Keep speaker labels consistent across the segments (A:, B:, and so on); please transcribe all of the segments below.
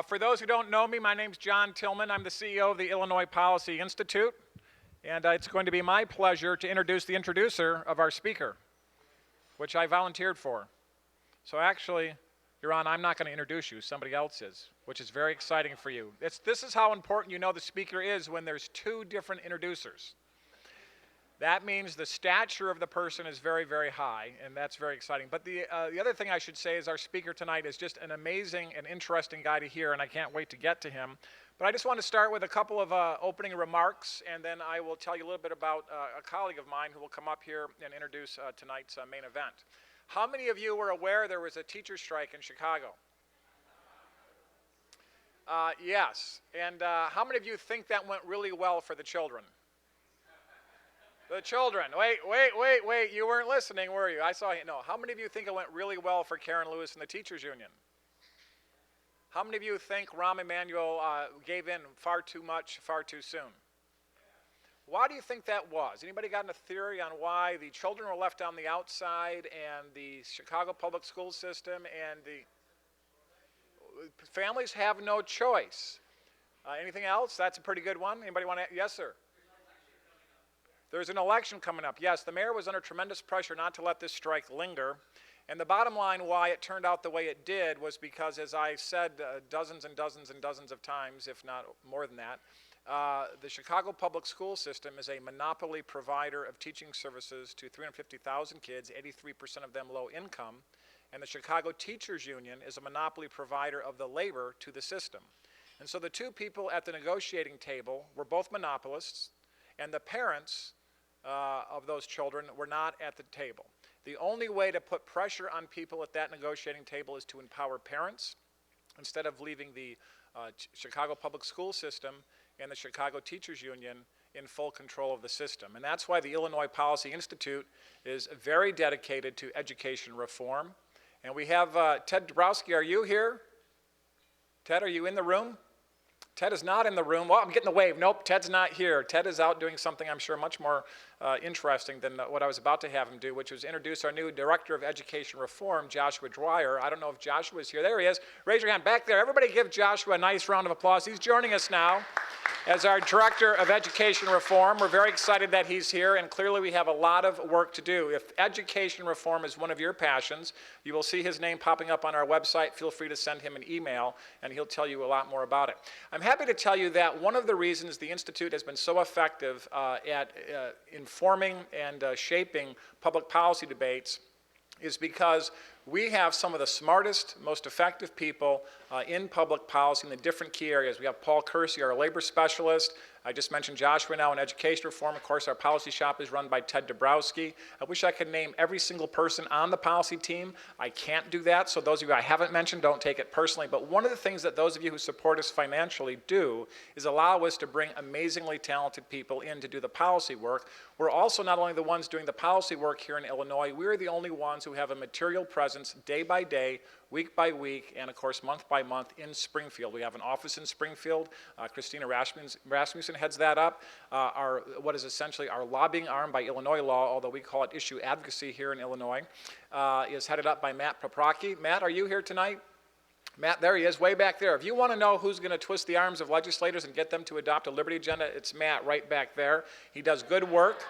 A: For those who don't know me, my name's John Tillman. I'm the CEO of the Illinois Policy Institute, and it's going to be my pleasure to introduce the introducer of our speaker, which I volunteered for. So actually, Yaron, I'm not going to introduce you, somebody else is, which is very exciting for you. This is how important you know the speaker is when there's two different introducers. That means the stature of the person is very, very high, and that's very exciting. But the other thing I should say is our speaker tonight is just an amazing and interesting guy to hear, and I can't wait to get to him. But I just want to start with a couple of opening remarks, and then I will tell you a little bit about a colleague of mine who will come up here and introduce tonight's main event. How many of you were aware there was a teacher strike in Chicago? Yes. And how many of you think that went really well for the children? The children. Wait. You weren't listening, were you? I saw you. No. How many of you think it went really well for Karen Lewis and the Teachers Union? How many of you think Rahm Emanuel gave in far too much, far too soon? Why do you think that was? Anybody got a theory on why the children were left on the outside and the Chicago public school system and the families have no choice? Anything else? That's a pretty good one. Anybody want to? Yes, sir. There's an election coming up. Yes, the mayor was under tremendous pressure not to let this strike linger. And the bottom line why it turned out the way it did was because, as I said dozens and dozens and dozens of times, if not more than that, the Chicago public school system is a monopoly provider of teaching services to 350,000 kids, 83% of them low income. And the Chicago Teachers Union is a monopoly provider of the labor to the system. And so the two people at the negotiating table were both monopolists, and the parents of those children were not at the table. The only way to put pressure on people at that negotiating table is to empower parents instead of leaving the Chicago public school system and the Chicago Teachers Union in full control of the system. And that's why the Illinois Policy Institute is very dedicated to education reform. And we have Ted Dabrowski. Are you here? Ted, are you in the room? Ted is not in the room. Well, I'm getting the wave. Nope, Ted's not here. Ted is out doing something I'm sure much more interesting than what I was about to have him do, which was introduce our new Director of Education Reform, Joshua Dwyer. I don't know if Joshua is here. There he is. Raise your hand back there. Everybody give Joshua a nice round of applause. He's joining us now as our Director of Education Reform. We're very excited that he's here, and clearly we have a lot of work to do. If education reform is one of your passions, you will see his name popping up on our website. Feel free to send him an email, and he'll tell you a lot more about it. I'm happy to tell you that one of the reasons the Institute has been so effective at informing and shaping public policy debates is because we have some of the smartest, most effective people in public policy in the different key areas. We have Paul Kersey, our labor specialist. I just mentioned Joshua now in education reform. Of course, our policy shop is run by Ted Dabrowski. I wish I could name every single person on the policy team. I can't do that, so those of you I haven't mentioned, don't take it personally. But one of the things that those of you who support us financially do is allow us to bring amazingly talented people in to do the policy work. We're also not only the ones doing the policy work here in Illinois, we're the only ones who have a material presence day by day, week by week, and of course month by month in Springfield. We have an office in Springfield. Christina Rasmussen heads that up. What is essentially our lobbying arm by Illinois law, although we call it issue advocacy here in Illinois, is headed up by Matt Paprocki. Matt, are you here tonight? Matt, there he is, way back there. If you want to know who's going to twist the arms of legislators and get them to adopt a liberty agenda, it's Matt right back there. He does good work.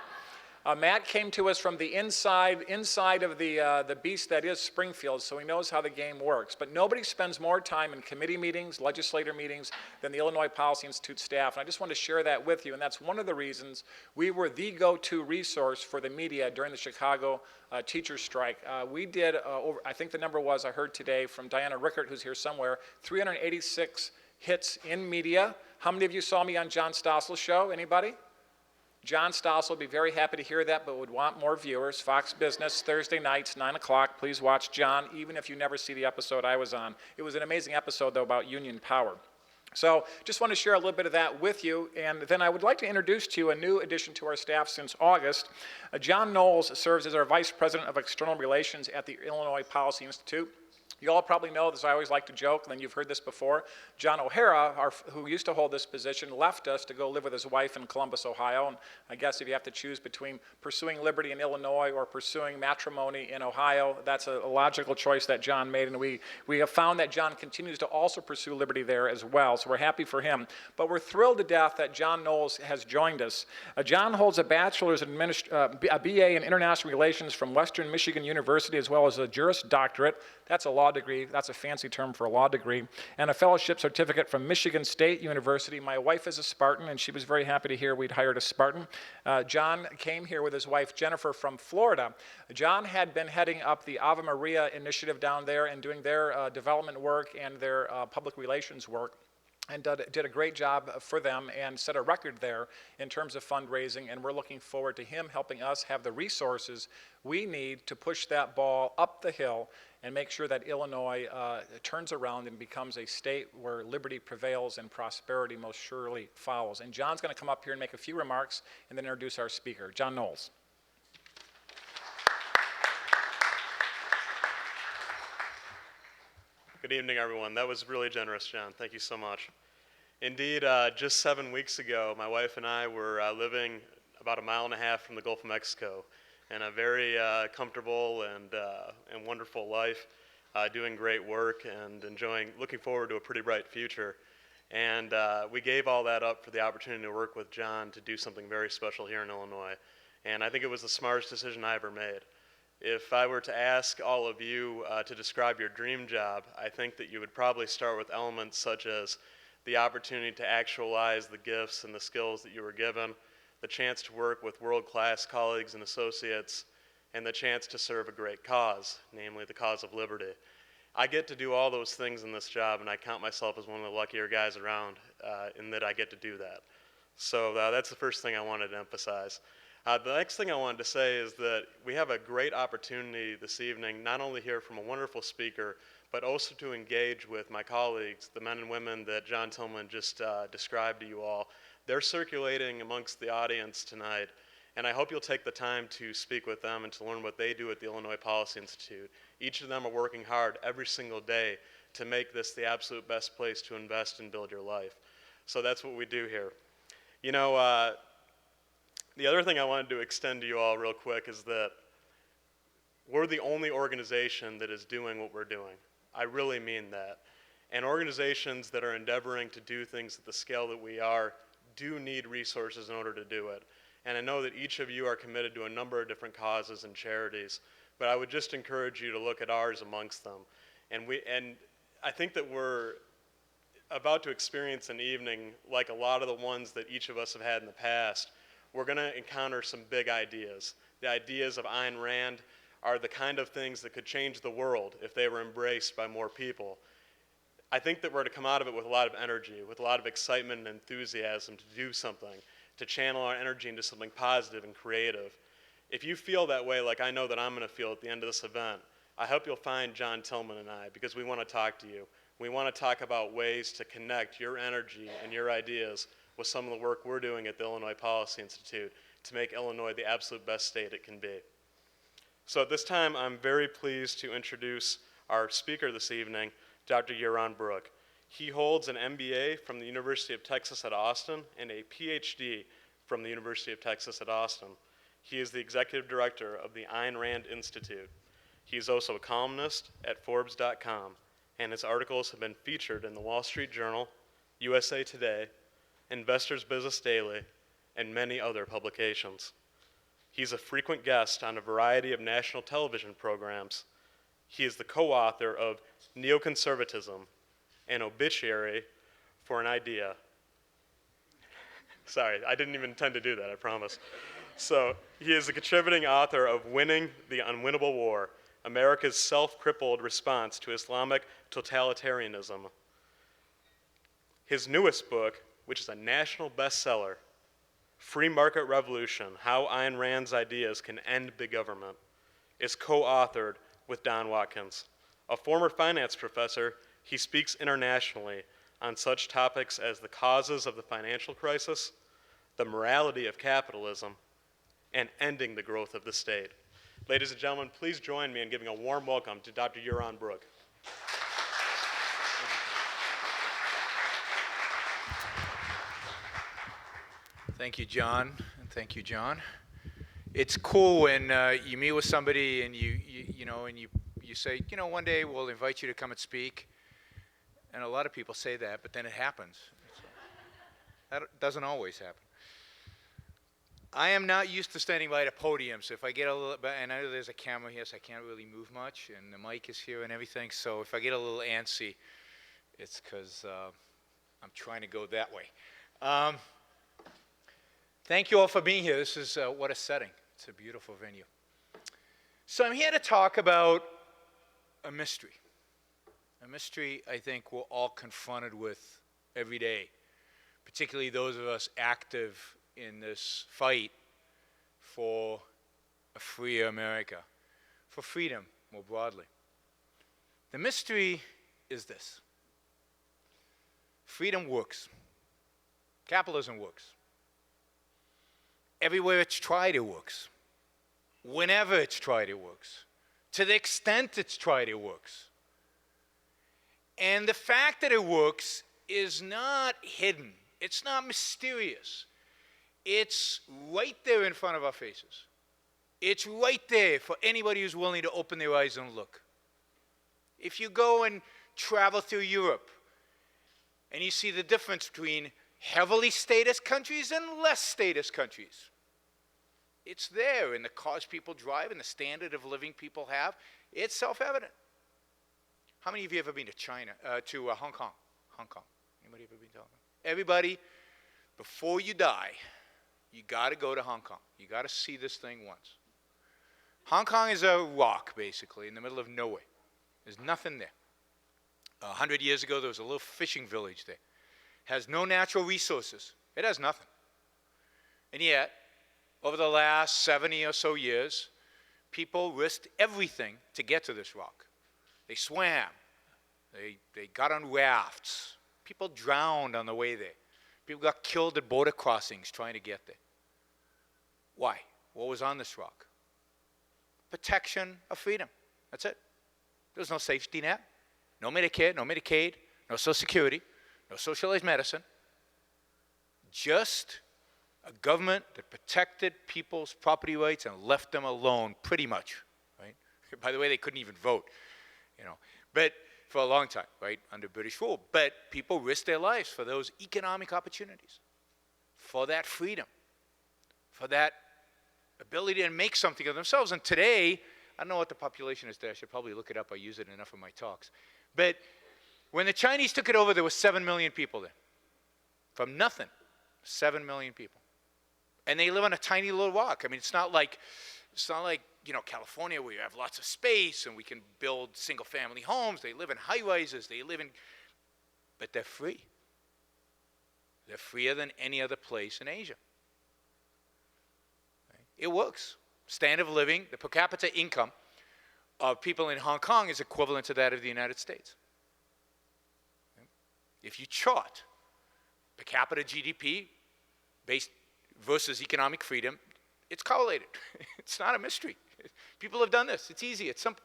A: Matt came to us from the inside of the beast that is Springfield, so he knows how the game works. But nobody spends more time in committee meetings, legislator meetings, than the Illinois Policy Institute staff. And I just want to share that with you, and that's one of the reasons we were the go-to resource for the media during the Chicago teachers strike. We did, I think the number was, I heard today from Diana Rickert, who's here somewhere, 386 hits in media. How many of you saw me on John Stossel's show? Anybody? John Stossel would be very happy to hear that, but would want more viewers. Fox Business, Thursday nights, 9 o'clock. Please watch John, even if you never see the episode I was on. It was an amazing episode, though, about union power. So just want to share a little bit of that with you, and then I would like to introduce to you a new addition to our staff since August. John Knowles serves as our Vice President of External Relations at the Illinois Policy Institute. You all probably know this. I always like to joke, and then you've heard this before. John O'Hara, who used to hold this position, left us to go live with his wife in Columbus, Ohio. And I guess if you have to choose between pursuing liberty in Illinois or pursuing matrimony in Ohio, that's a logical choice that John made. And we have found that John continues to also pursue liberty there as well. So we're happy for him. But we're thrilled to death that John Knowles has joined us. John holds a bachelor's, a BA in international relations from Western Michigan University, as well as a Juris Doctorate. That's a law degree. That's a fancy term for a law degree. And a fellowship certificate from Michigan State University. My wife is a Spartan, and she was very happy to hear we'd hired a Spartan. John came here with his wife, Jennifer, from Florida. John had been heading up the Ave Maria initiative down there and doing their development work and their public relations work, and did a great job for them and set a record there in terms of fundraising, and we're looking forward to him helping us have the resources we need to push that ball up the hill and make sure that Illinois turns around and becomes a state where liberty prevails and prosperity most surely follows. And John's going to come up here and make a few remarks and then introduce our speaker, John Knowles.
B: Good evening, everyone. That was really generous, John. Thank you so much. Indeed, just 7 weeks ago, my wife and I were living about 1.5 miles from the Gulf of Mexico in a very comfortable and wonderful life, doing great work and looking forward to a pretty bright future. And we gave all that up for the opportunity to work with John to do something very special here in Illinois. And I think it was the smartest decision I ever made. If I were to ask all of you to describe your dream job, I think that you would probably start with elements such as the opportunity to actualize the gifts and the skills that you were given, the chance to work with world-class colleagues and associates, and the chance to serve a great cause, namely the cause of liberty. I get to do all those things in this job, and I count myself as one of the luckier guys around in that I get to do that. So that's the first thing I wanted to emphasize. The next thing I wanted to say is that we have a great opportunity this evening, not only hear from a wonderful speaker, but also to engage with my colleagues, the men and women that John Tillman just described to you all. They're circulating amongst the audience tonight, and I hope you'll take the time to speak with them and to learn what they do at the Illinois Policy Institute. Each of them are working hard every single day to make this the absolute best place to invest and build your life. So that's what we do here. You know, the other thing I wanted to extend to you all real quick is that we're the only organization that is doing what we're doing. I really mean that. And organizations that are endeavoring to do things at the scale that we are do need resources in order to do it. And I know that each of you are committed to a number of different causes and charities, but I would just encourage you to look at ours amongst them. And I think that we're about to experience an evening like a lot of the ones that each of us have had in the past. We're going to encounter some big ideas. The ideas of Ayn Rand are the kind of things that could change the world if they were embraced by more people. I think that we're to come out of it with a lot of energy, with a lot of excitement and enthusiasm to do something, to channel our energy into something positive and creative. If you feel that way, like I know that I'm going to feel at the end of this event, I hope you'll find John Tillman and I, because we want to talk to you. We want to talk about ways to connect your energy and your ideas with some of the work we're doing at the Illinois Policy Institute to make Illinois the absolute best state it can be. So at this time, I'm very pleased to introduce our speaker this evening, Dr. Yaron Brook. He holds an MBA from the University of Texas at Austin and a PhD from the University of Texas at Austin. He is the executive director of the Ayn Rand Institute. He is also a columnist at Forbes.com, and his articles have been featured in the Wall Street Journal, USA Today, Investor's Business Daily, and many other publications. He's a frequent guest on a variety of national television programs. He is the co-author of Neoconservatism, an obituary for an idea. Sorry, I didn't even intend to do that, I promise. So, he is a contributing author of Winning the Unwinnable War, America's Self-Crippled Response to Islamic Totalitarianism. His newest book, which is a national bestseller, Free Market Revolution, How Ayn Rand's Ideas Can End Big Government, is co-authored with Don Watkins. A former finance professor, he speaks internationally on such topics as the causes of the financial crisis, the morality of capitalism, and ending the growth of the state. Ladies and gentlemen, please join me in giving a warm welcome to Dr. Yaron Brook.
C: Thank you, John, and thank you, John. It's cool when you meet with somebody and you say, one day we'll invite you to come and speak. And a lot of people say that, but then it happens. So that doesn't always happen. I am not used to standing by at a podium, so if I get a little, and I know there's a camera here, so I can't really move much, and the mic is here and everything, so if I get a little antsy, it's because I'm trying to go that way. Thank you all for being here. This is, what a setting. It's a beautiful venue. So I'm here to talk about a mystery. A mystery I think we're all confronted with every day, particularly those of us active in this fight for a freer America, for freedom more broadly. The mystery is this. Freedom works. Capitalism works. Everywhere it's tried, it works. Whenever it's tried, it works. To the extent it's tried, it works. And the fact that it works is not hidden. It's not mysterious. It's right there in front of our faces. It's right there for anybody who's willing to open their eyes and look. If you go and travel through Europe and you see the difference between heavily statist countries and less statist countries, it's there in the cars people drive and the standard of living people have. It's self-evident. How many of you have ever been to China, to Hong Kong? Hong Kong. Anybody ever been to Hong Kong? Everybody, before you die, you got to go to Hong Kong. You got to see this thing once. Hong Kong is a rock, basically, in the middle of nowhere. There's nothing there. 100 years ago, there was a little fishing village there. Has no natural resources. It has nothing. And yet, over the last 70 or so years, people risked everything to get to this rock. They swam. They got on rafts. People drowned on the way there. People got killed at border crossings trying to get there. Why? What was on this rock? Protection of freedom. That's it. There was no safety net, no Medicare, no Medicaid, no Social Security, no socialized medicine. Just a government that protected people's property rights and left them alone, pretty much, right? By the way, they couldn't even vote, but for a long time, right, under British rule. But people risked their lives for those economic opportunities, for that freedom, for that ability to make something of themselves. And today, I don't know what the population is there. I should probably look it up. I use it in enough of my talks. But when the Chinese took it over, there were 7 million people there. From nothing, 7 million people. And they live on a tiny little rock. I mean, it's not like California, where you have lots of space and we can build single-family homes. They live in high-rises. But they're free. They're freer than any other place in Asia. Right? It works. Standard of living, the per capita income of people in Hong Kong is equivalent to that of the United States. Right? If you chart per capita GDP based versus economic freedom, it's correlated. It's not a mystery. People have done this. It's easy. It's simple.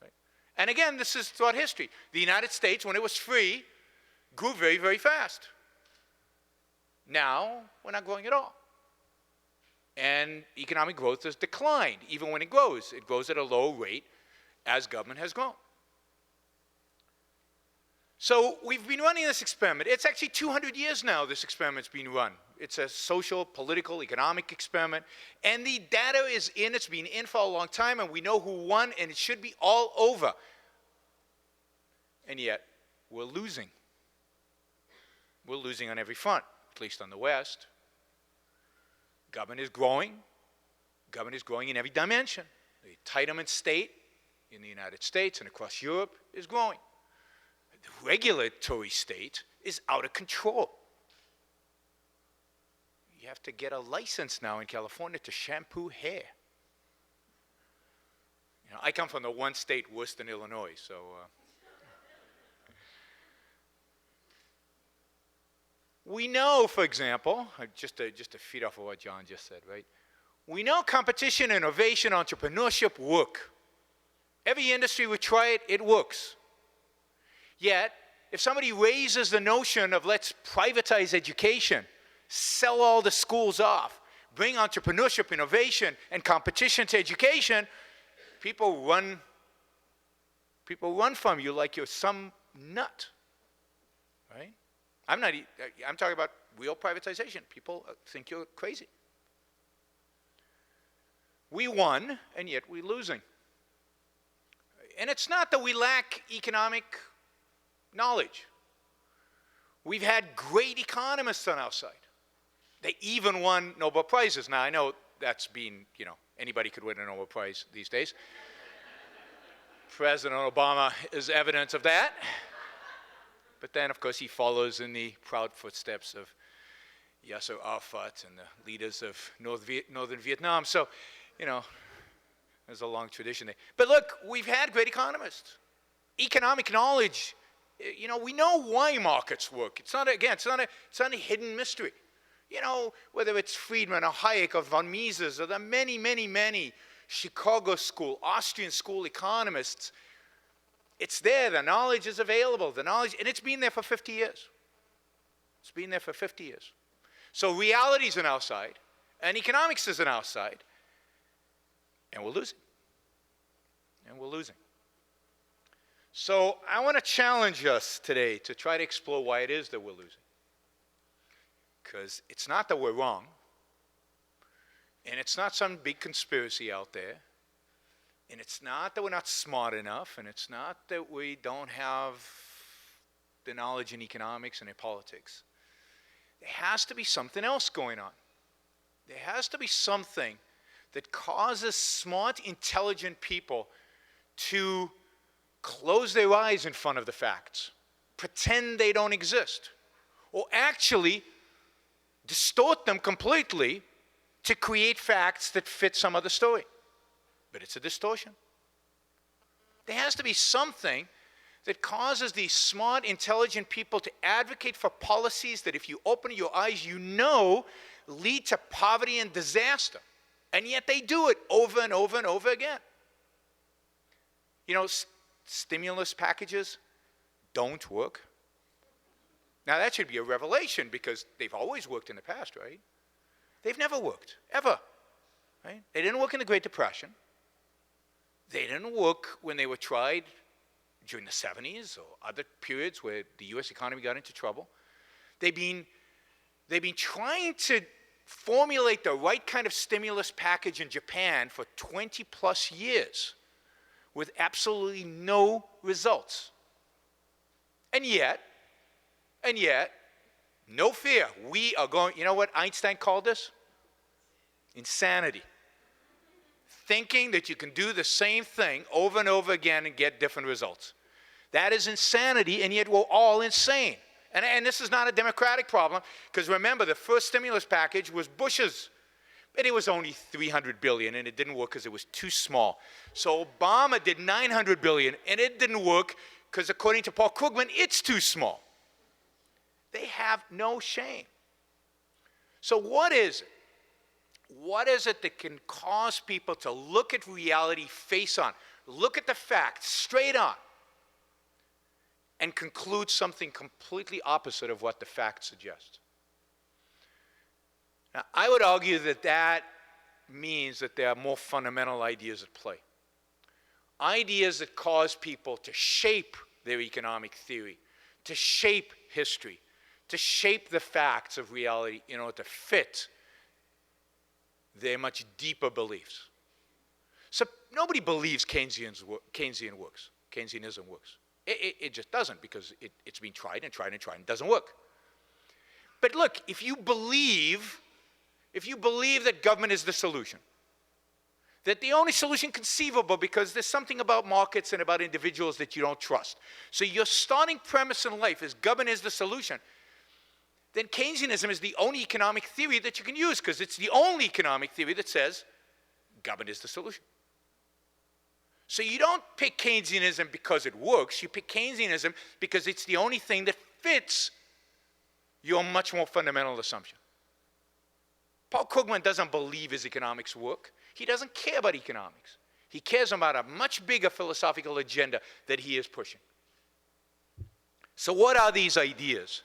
C: Right? And again, this is throughout history. The United States, when it was free, grew very, very fast. Now, we're not growing at all. And economic growth has declined. Even when it grows at a low rate as government has grown. So we've been running this experiment. It's actually 200 years now this experiment's been run. It's a social, political, economic experiment. And the data is in. It's been in for a long time, and we know who won, and it should be all over. And yet, we're losing. We're losing on every front, at least on the West. Government is growing. Government is growing in every dimension. The entitlement state in the United States and across Europe is growing. The regulatory state is out of control. You have to get a license now in California to shampoo hair. I come from the one state worse than Illinois, so. We know, for example, just to feed off of what John just said, right? We know competition, innovation, entrepreneurship work. Every industry we try it, it works. Yet, if somebody raises the notion of let's privatize education, sell all the schools off, bring entrepreneurship, innovation, and competition to education, people run from you like you're some nut, right? I'm talking about real privatization. People think you're crazy. We won, and yet we're losing. And it's not that we lack economic knowledge. We've had great economists on our side. They even won Nobel Prizes. Now, I know that's been, anybody could win a Nobel Prize these days. President Obama is evidence of that. But then, of course, he follows in the proud footsteps of Yasser Arafat and the leaders of Northern Vietnam. So, there's a long tradition there. But look, we've had great economists. Economic knowledge, we know why markets work. It's not a hidden mystery. Whether it's Friedman or Hayek or von Mises or the many, many, many Chicago school, Austrian school economists, it's there. The knowledge is available. And it's been there for 50 years. It's been there for 50 years. So reality is on our side, and economics is on our side, and we're losing. And we're losing. So I want to challenge us today to try to explore why it is that we're losing. Because it's not that we're wrong, and it's not some big conspiracy out there, and it's not that we're not smart enough, and it's not that we don't have the knowledge in economics and in politics. There has to be something else going on. There has to be something that causes smart, intelligent people to close their eyes in front of the facts, pretend they don't exist, or actually distort them completely to create facts that fit some other story. But it's a distortion. There has to be something that causes these smart, intelligent people to advocate for policies that, if you open your eyes, lead to poverty and disaster. And yet they do it over and over and over again. Stimulus packages don't work. Now, that should be a revelation, because they've always worked in the past, right? They've never worked, ever. Right? They didn't work in the Great Depression. They didn't work when they were tried during the 70s or other periods where the U.S. economy got into trouble. They've been trying to formulate the right kind of stimulus package in Japan for 20 plus years with absolutely no results. And yet, no fear, we are going, you know what Einstein called this? Insanity. Thinking that you can do the same thing over and over again and get different results. That is insanity, and yet we're all insane. And this is not a Democratic problem, because remember, the first stimulus package was Bush's. But it was only $300 billion, and it didn't work because it was too small. So Obama did $900 billion, and it didn't work because, according to Paul Krugman, it's too small. They have no shame. So what is it? What is it that can cause people to look at reality face on, look at the facts straight on, and conclude something completely opposite of what the facts suggest? Now, I would argue that means that there are more fundamental ideas at play. Ideas that cause people to shape their economic theory, to shape history, to shape the facts of reality in order to fit their much deeper beliefs. So nobody believes Keynesianism works. It just doesn't, because it's been tried and tried and tried and doesn't work. But look, if you believe that government is the solution, that the only solution conceivable, because there's something about markets and about individuals that you don't trust. So your starting premise in life is government is the solution. Then Keynesianism is the only economic theory that you can use, because it's the only economic theory that says government is the solution. So you don't pick Keynesianism because it works. You pick Keynesianism because it's the only thing that fits your much more fundamental assumption. Paul Krugman doesn't believe his economics work. He doesn't care about economics. He cares about a much bigger philosophical agenda that he is pushing. So what are these ideas?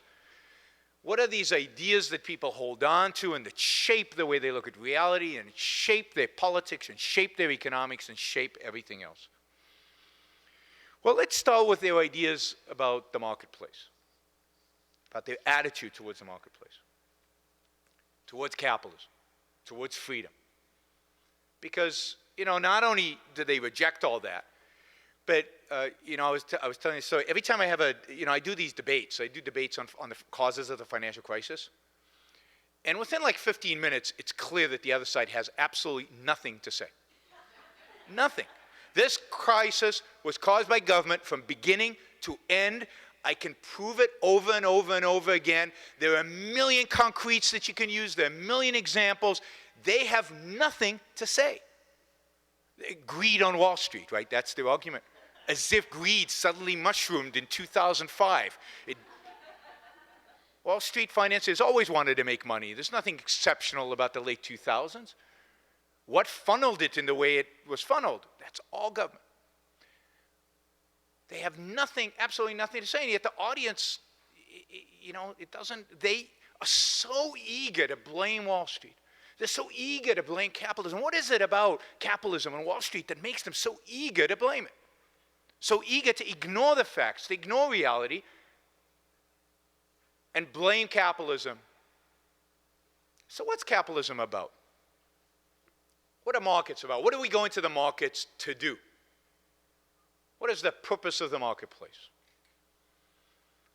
C: What are these ideas that people hold on to and that shape the way they look at reality and shape their politics and shape their economics and shape everything else? Well, let's start with their ideas about the marketplace, about their attitude towards the marketplace, towards capitalism, towards freedom. Because, not only do they reject all that, but, I was telling you a story. Every time I have I do these debates. I do debates on the causes of the financial crisis. And within like 15 minutes, it's clear that the other side has absolutely nothing to say. Nothing. This crisis was caused by government from beginning to end. I can prove it over and over and over again. There are a million concretes that you can use. There are a million examples. They have nothing to say. Greed on Wall Street, right? That's their argument. As if greed suddenly mushroomed in 2005. Wall Street financiers always wanted to make money. There's nothing exceptional about the late 2000s. What funneled it in the way it was funneled? That's all government. They have nothing, absolutely nothing to say, and yet the audience, they are so eager to blame Wall Street. They're so eager to blame capitalism. What is it about capitalism and Wall Street that makes them so eager to blame it? So eager to ignore the facts, to ignore reality, and blame capitalism. So what's capitalism about? What are markets about? What are we going to the markets to do? What is the purpose of the marketplace?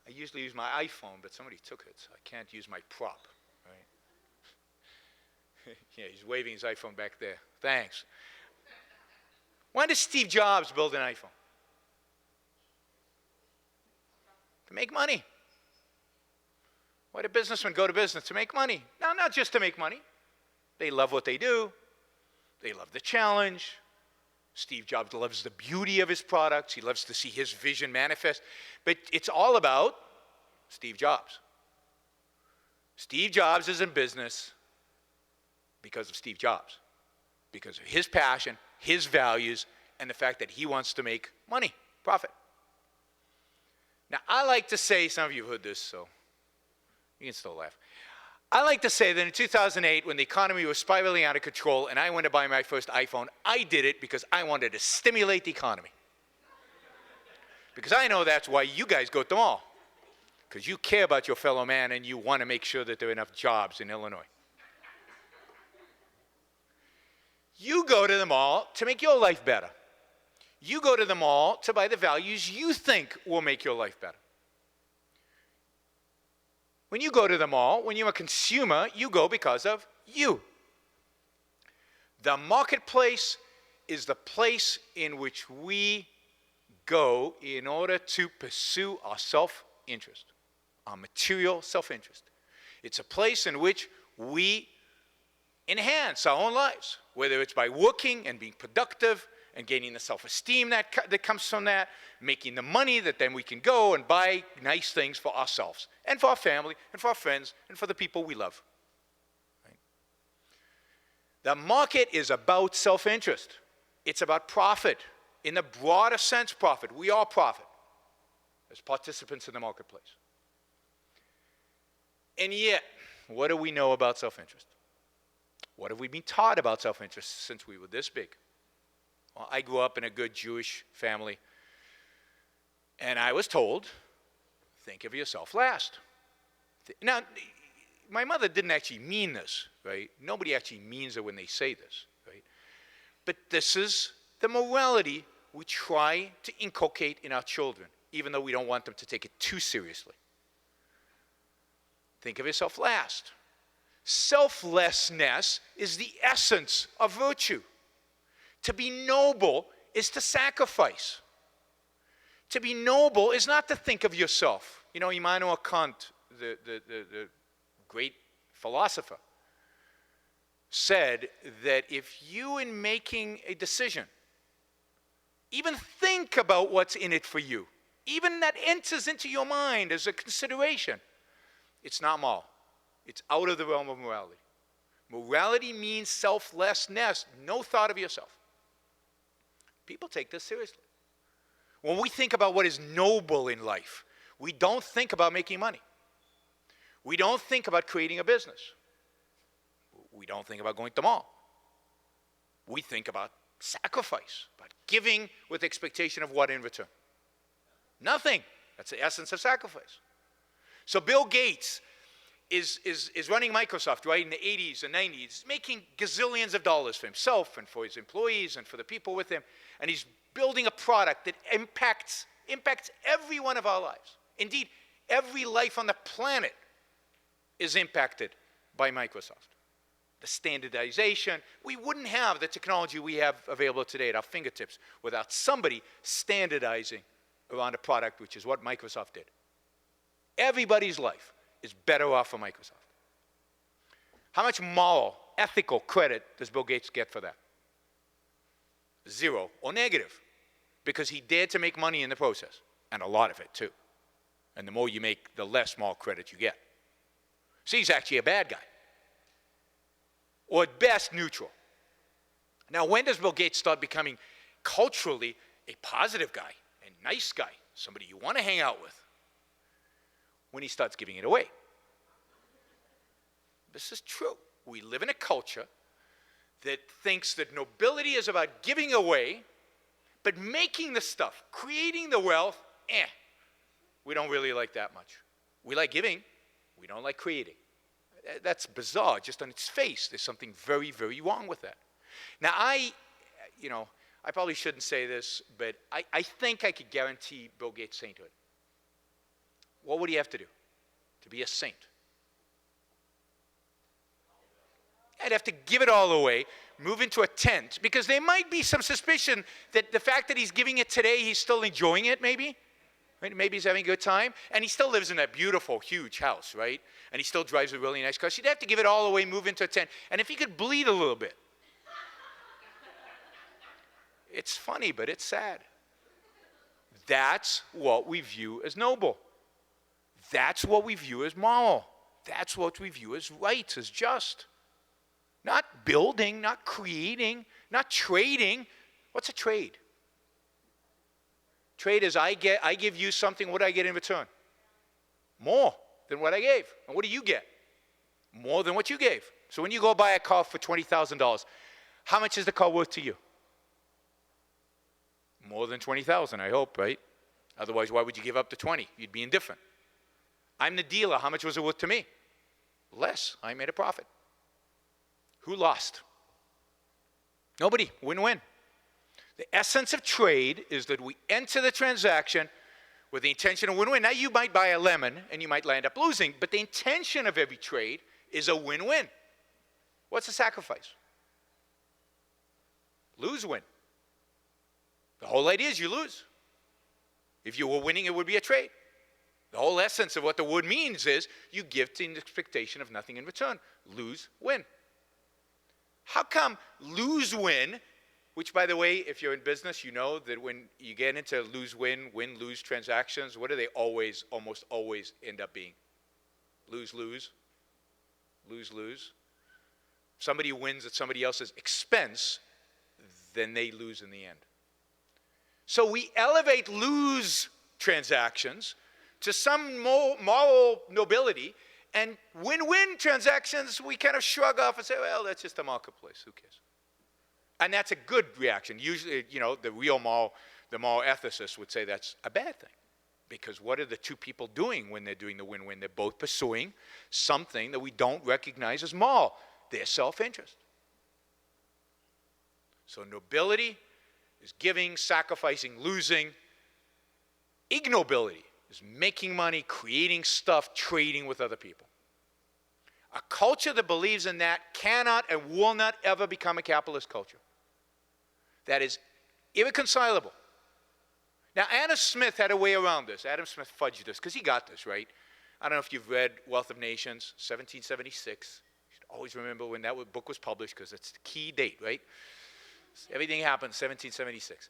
C: I usually use my iPhone, but somebody took it, so I can't use my prop, right? Yeah, he's waving his iPhone back there. Thanks. Why did Steve Jobs build an iPhone? To make money. Why do businessmen go to business? To make money. No, not just to make money. They love what they do. They love the challenge. Steve Jobs loves the beauty of his products. He loves to see his vision manifest. But it's all about Steve Jobs. Steve Jobs is in business because of Steve Jobs. Because of his passion, his values, and the fact that he wants to make money, profit. Now, I like to say, some of you have heard this, so you can still laugh. I like to say that in 2008, when the economy was spiraling out of control and I went to buy my first iPhone, I did it because I wanted to stimulate the economy. Because I know that's why you guys go to the mall. Because you care about your fellow man and you want to make sure that there are enough jobs in Illinois. You go to the mall to make your life better. You go to the mall to buy the values you think will make your life better. When you go to the mall, when you're a consumer, you go because of you. The marketplace is the place in which we go in order to pursue our self-interest, our material self-interest. It's a place in which we enhance our own lives, whether it's by working and being productive and gaining the self-esteem that comes from that, making the money that then we can go and buy nice things for ourselves and for our family and for our friends and for the people we love. Right? The market is about self-interest. It's about profit. In the broader sense, profit. We all profit as participants in the marketplace. And yet, what do we know about self-interest? What have we been taught about self-interest since we were this big? Well, I grew up in a good Jewish family, and I was told, think of yourself last. Now, my mother didn't actually mean this, right? Nobody actually means it when they say this, right? But this is the morality we try to inculcate in our children, even though we don't want them to take it too seriously. Think of yourself last. Selflessness is the essence of virtue. To be noble is to sacrifice. To be noble is not to think of yourself. You know, Immanuel Kant, the great philosopher, said that if you, in making a decision, even think about what's in it for you, even that enters into your mind as a consideration, it's not moral. It's out of the realm of morality. Morality means selflessness, no thought of yourself. People take this seriously. When we think about what is noble in life, we don't think about making money. We don't think about creating a business. We don't think about going to the mall. We think about sacrifice, about giving with expectation of what in return? Nothing. That's the essence of sacrifice. So Bill Gates is running Microsoft, right, in the 80s and 90s, making gazillions of dollars for himself and for his employees and for the people with him. And he's building a product that impacts every one of our lives. Indeed, every life on the planet is impacted by Microsoft. The standardization, we wouldn't have the technology we have available today at our fingertips without somebody standardizing around a product, which is what Microsoft did. Everybody's life is better off for Microsoft. How much moral, ethical credit does Bill Gates get for that? Zero or negative, because he dared to make money in the process, and a lot of it too. And the more you make, the less moral credit you get. So he's actually a bad guy, or at best neutral. Now, when does Bill Gates start becoming culturally a positive guy, a nice guy, somebody you want to hang out with? When he starts giving it away. This is true. We live in a culture that thinks that nobility is about giving away, but making the stuff, creating the wealth, we don't really like that much. We like giving, we don't like creating. That's bizarre, just on its face. There's something very, very wrong with that. Now, I probably shouldn't say this, but I think I could guarantee Bill Gates' sainthood. What would he have to do to be a saint? I'd have to give it all away, move into a tent, because there might be some suspicion that the fact that he's giving it today, he's still enjoying it, maybe. Right? Maybe he's having a good time. And he still lives in that beautiful, huge house, right? And he still drives a really nice car. So he'd have to give it all away, move into a tent. And if he could bleed a little bit. It's funny, but it's sad. That's what we view as noble. That's what we view as moral. That's what we view as right, as just. Not building, not creating, not trading. What's a trade? Trade is I give you something, what do I get in return? More than what I gave. And what do you get? More than what you gave. So when you go buy a car for $20,000, how much is the car worth to you? More than $20,000, I hope, right? Otherwise, why would you give up the 20? You'd be indifferent. I'm the dealer. How much was it worth to me? Less. I made a profit. Who lost? Nobody. Win-win. The essence of trade is that we enter the transaction with the intention of win-win. Now, you might buy a lemon and you might land up losing, but the intention of every trade is a win-win. What's the sacrifice? Lose-win. The whole idea is you lose. If you were winning, it would be a trade. The whole essence of what the word means is you give to an expectation of nothing in return. Lose, win. How come lose, win, which, by the way, if you're in business, you know that when you get into lose, win, win-lose transactions, what do they always, almost always end up being? Lose, lose. Lose, lose. If somebody wins at somebody else's expense, then they lose in the end. So we elevate lose transactions to some moral nobility, and win-win transactions we kind of shrug off and say, well, that's just a marketplace, who cares? And that's a good reaction. Usually, the real moral ethicist would say that's a bad thing. Because what are the two people doing when they're doing the win-win? They're both pursuing something that we don't recognize as moral, their self-interest. So nobility is giving, sacrificing, losing. Ignobility is making money, creating stuff, trading with other people. A culture that believes in that cannot and will not ever become a capitalist culture. That is irreconcilable. Now, Adam Smith had a way around this. Adam Smith fudged this, because he got this, right? I don't know if you've read Wealth of Nations, 1776. You should always remember when that book was published, because it's the key date, right? Everything happened in 1776.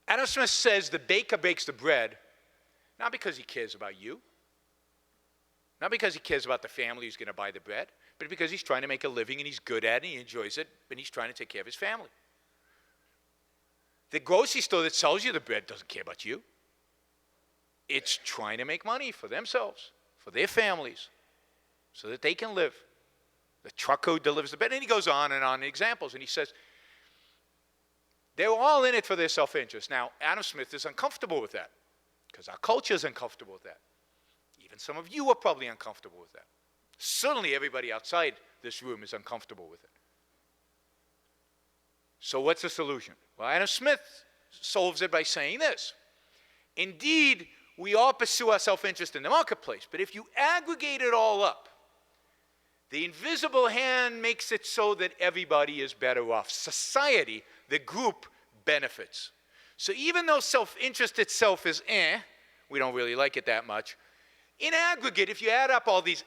C: Adam Smith says the baker bakes the bread, not because he cares about you, not because he cares about the family who's going to buy the bread, but because he's trying to make a living and he's good at it and he enjoys it, and he's trying to take care of his family. The grocery store that sells you the bread doesn't care about you. It's trying to make money for themselves, for their families so that they can live. The truck who delivers the bed. And he goes on and on in examples, and he says, they're all in it for their self-interest. Now, Adam Smith is uncomfortable with that because our culture is uncomfortable with that. Even some of you are probably uncomfortable with that. Certainly everybody outside this room is uncomfortable with it. So what's the solution? Well, Adam Smith solves it by saying this. Indeed, we all pursue our self-interest in the marketplace, but if you aggregate it all up, the invisible hand makes it so that everybody is better off. Society, the group, benefits. So even though self-interest itself is we don't really like it that much, in aggregate, if you add up all these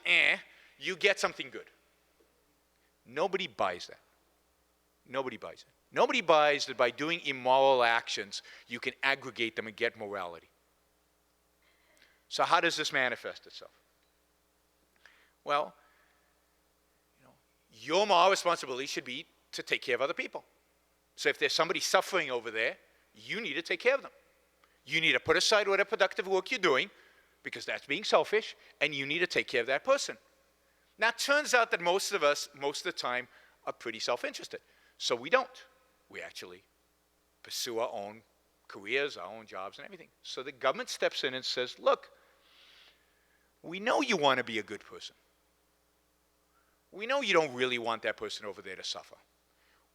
C: you get something good. Nobody buys that. Nobody buys it. Nobody buys that by doing immoral actions, you can aggregate them and get morality. So how does this manifest itself? Well, your moral responsibility should be to take care of other people. So if there's somebody suffering over there, you need to take care of them. You need to put aside whatever productive work you're doing, because that's being selfish, and you need to take care of that person. Now, it turns out that most of us, most of the time, are pretty self-interested. So we don't. We actually pursue our own careers, our own jobs, and everything. So the government steps in and says, look, we know you want to be a good person. We know you don't really want that person over there to suffer.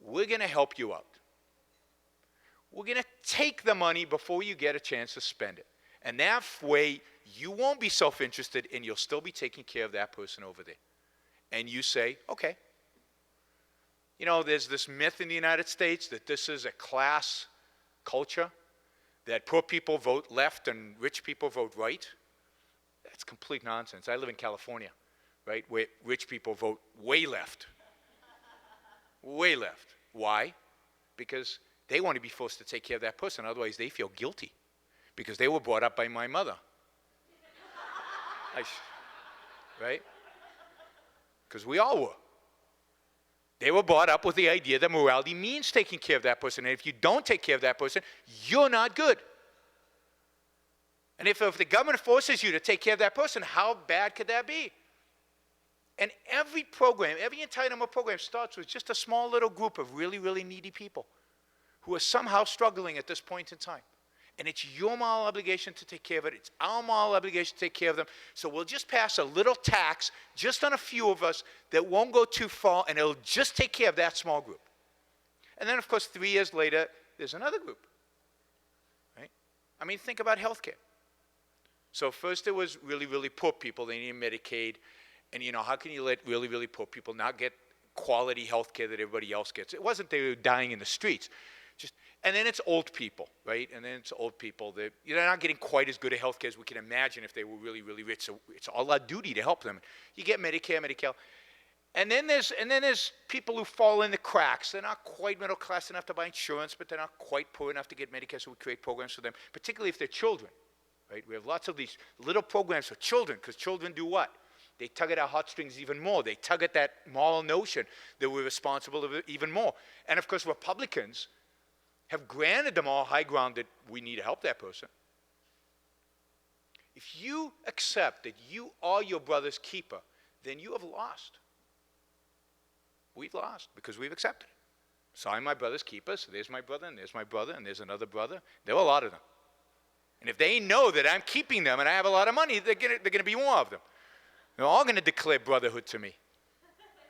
C: We're going to help you out. We're going to take the money before you get a chance to spend it. And that way, you won't be self-interested, and you'll still be taking care of that person over there. And you say, okay. You know, there's this myth in the United States that this is a class culture, that poor people vote left and rich people vote right. That's complete nonsense. I live in California, right, where rich people vote way left. Way left. Why? Because they want to be forced to take care of that person. Otherwise, they feel guilty because they were brought up by my mother. Right? Because we all were. They were brought up with the idea that morality means taking care of that person. And if you don't take care of that person, you're not good. And if the government forces you to take care of that person, how bad could that be? And every program, every entitlement program starts with just a small little group of really, really needy people who are somehow struggling at this point in time. And it's your moral obligation to take care of it. It's our moral obligation to take care of them. So we'll just pass a little tax just on a few of us that won't go too far, and it'll just take care of that small group. And then, of course, 3 years later, there's another group. Right? I mean, think about health care. So first there was really, really poor people. They needed Medicaid. And, you know, how can you let really, really poor people not get quality health care that everybody else gets? It wasn't they were dying in the streets. And then it's old people, right? And then it's old people that they're not getting quite as good a health care as we can imagine if they were really, really rich. So it's all our duty to help them. You get Medicare, Medi-Cal. And then there's people who fall in the cracks. They're not quite middle class enough to buy insurance, but they're not quite poor enough to get Medicare, so we create programs for them, particularly if they're children, right? We have lots of these little programs for children, because children do what? They tug at our heartstrings even more. They tug at that moral notion that we're responsible of it even more. And of course, Republicans have granted them all high ground that we need to help that person. If you accept that you are your brother's keeper, then you have lost. We've lost because we've accepted it. So I'm my brother's keeper, so there's my brother, and there's my brother, and there's another brother. There are a lot of them. And if they know that I'm keeping them and I have a lot of money, they're going to be more of them. They're all going to declare brotherhood to me.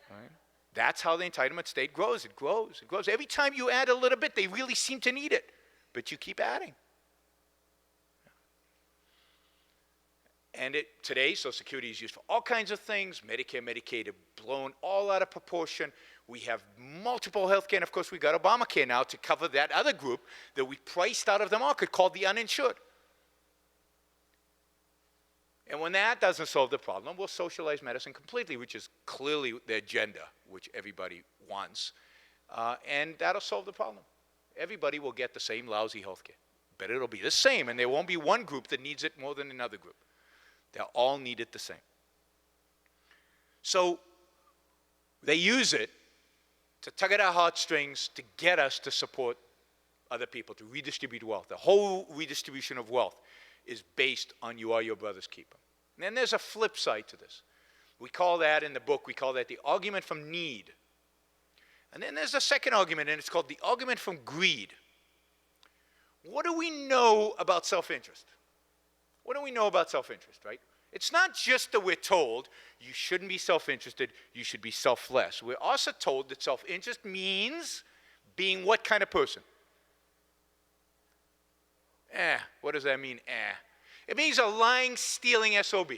C: Right? That's how the entitlement state grows. It grows. It grows. Every time you add a little bit, they really seem to need it. But you keep adding. And today, Social Security is used for all kinds of things. Medicare, Medicaid have blown all out of proportion. We have multiple health care. And, of course, we've got Obamacare now to cover that other group that we priced out of the market called the uninsured. And when that doesn't solve the problem, we'll socialize medicine completely, which is clearly the agenda, which everybody wants. And that'll solve the problem. Everybody will get the same lousy health care. But it'll be the same, and there won't be one group that needs it more than another group. They'll all need it the same. So they use it to tug at our heartstrings to get us to support other people, to redistribute wealth. The whole redistribution of wealth is based on you are your brother's keeper. And then there's a flip side to this. We call that in the book, we call that the argument from need. And then there's a second argument, and it's called the argument from greed. What do we know about self-interest? What do we know about self-interest, right? It's not just that we're told you shouldn't be self-interested, you should be selfless. We're also told that self-interest means being what kind of person? What does that mean, It means a lying, stealing SOB.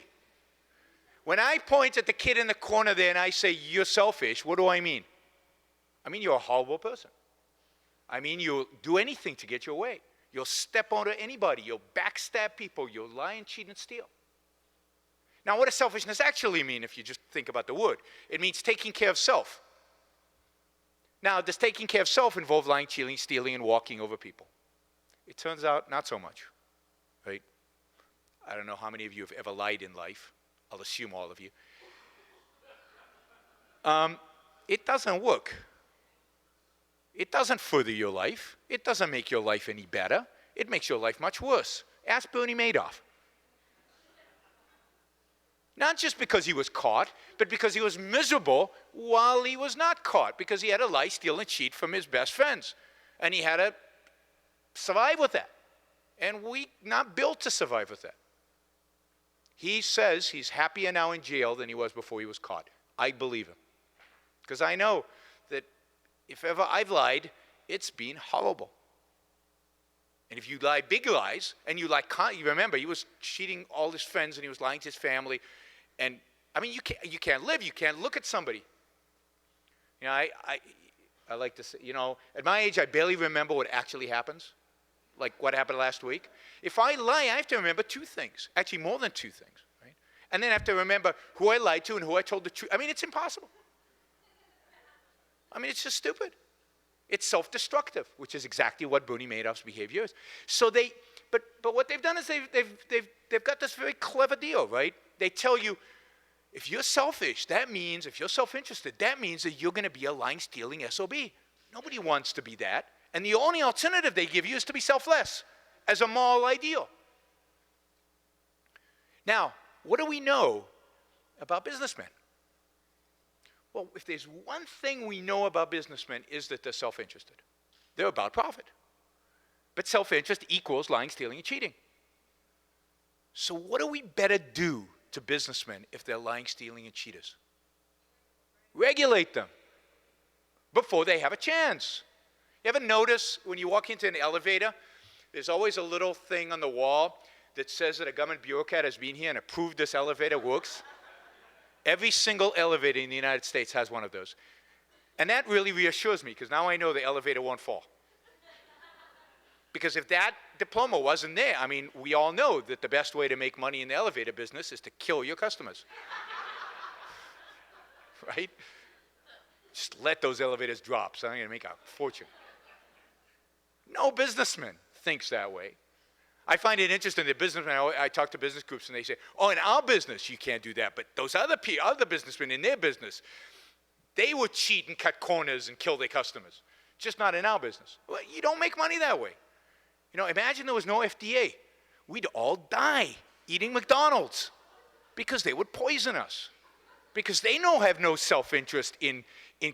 C: When I point at the kid in the corner there and I say, you're selfish, what do I mean? I mean, you're a horrible person. I mean, you'll do anything to get your way. You'll step onto anybody. You'll backstab people. You'll lie and cheat and steal. Now, what does selfishness actually mean if you just think about the word? It means taking care of self. Now, does taking care of self involve lying, cheating, stealing, and walking over people? It turns out not so much, right? I don't know how many of you have ever lied in life. I'll assume all of you. It doesn't work. It doesn't further your life. It doesn't make your life any better. It makes your life much worse. Ask Bernie Madoff. Not just because he was caught, but because he was miserable while he was not caught, because he had to lie, steal, and cheat from his best friends. And he had to survive with that. And we're not built to survive with that. He says he's happier now in jail than he was before he was caught. I believe him. Because I know that if ever I've lied, it's been horrible. And if you lie big lies, and you remember, he was cheating all his friends, and he was lying to his family. And, I mean, you can't live. You can't look at somebody. You know, I like to say, you know, at my age, I barely remember what actually happens. Like what happened last week. If I lie, I have to remember two things. Actually, more than two things, right? And then I have to remember who I lied to and who I told the truth. I mean, it's impossible. I mean, it's just stupid. It's self-destructive, which is exactly what Bernie Madoff's behavior is. So but what they've done is they've got this very clever deal, right? They tell you, if you're selfish, that means, if you're self-interested, that means that you're going to be a lying, stealing SOB. Nobody wants to be that. And the only alternative they give you is to be selfless as a moral ideal. Now, what do we know about businessmen? Well, if there's one thing we know about businessmen is that they're self-interested. They're about profit. But self-interest equals lying, stealing, and cheating. So what do we better do to businessmen if they're lying, stealing, and cheaters? Regulate them before they have a chance. You ever notice when you walk into an elevator, there's always a little thing on the wall that says that a government bureaucrat has been here and approved this elevator works? Every single elevator in the United States has one of those. And that really reassures me, because now I know the elevator won't fall. Because if that diploma wasn't there, I mean, we all know that the best way to make money in the elevator business is to kill your customers. Right? Just let those elevators drop, so I'm going to make a fortune. No businessman thinks that way. I find it interesting that businessmen, I talk to business groups and they say, oh, in our business you can't do that, but those other businessmen in their business, they would cheat and cut corners and kill their customers. Just not in our business. Well, you don't make money that way. You know, imagine there was no FDA. We'd all die eating McDonald's because they would poison us. Because they have no self-interest in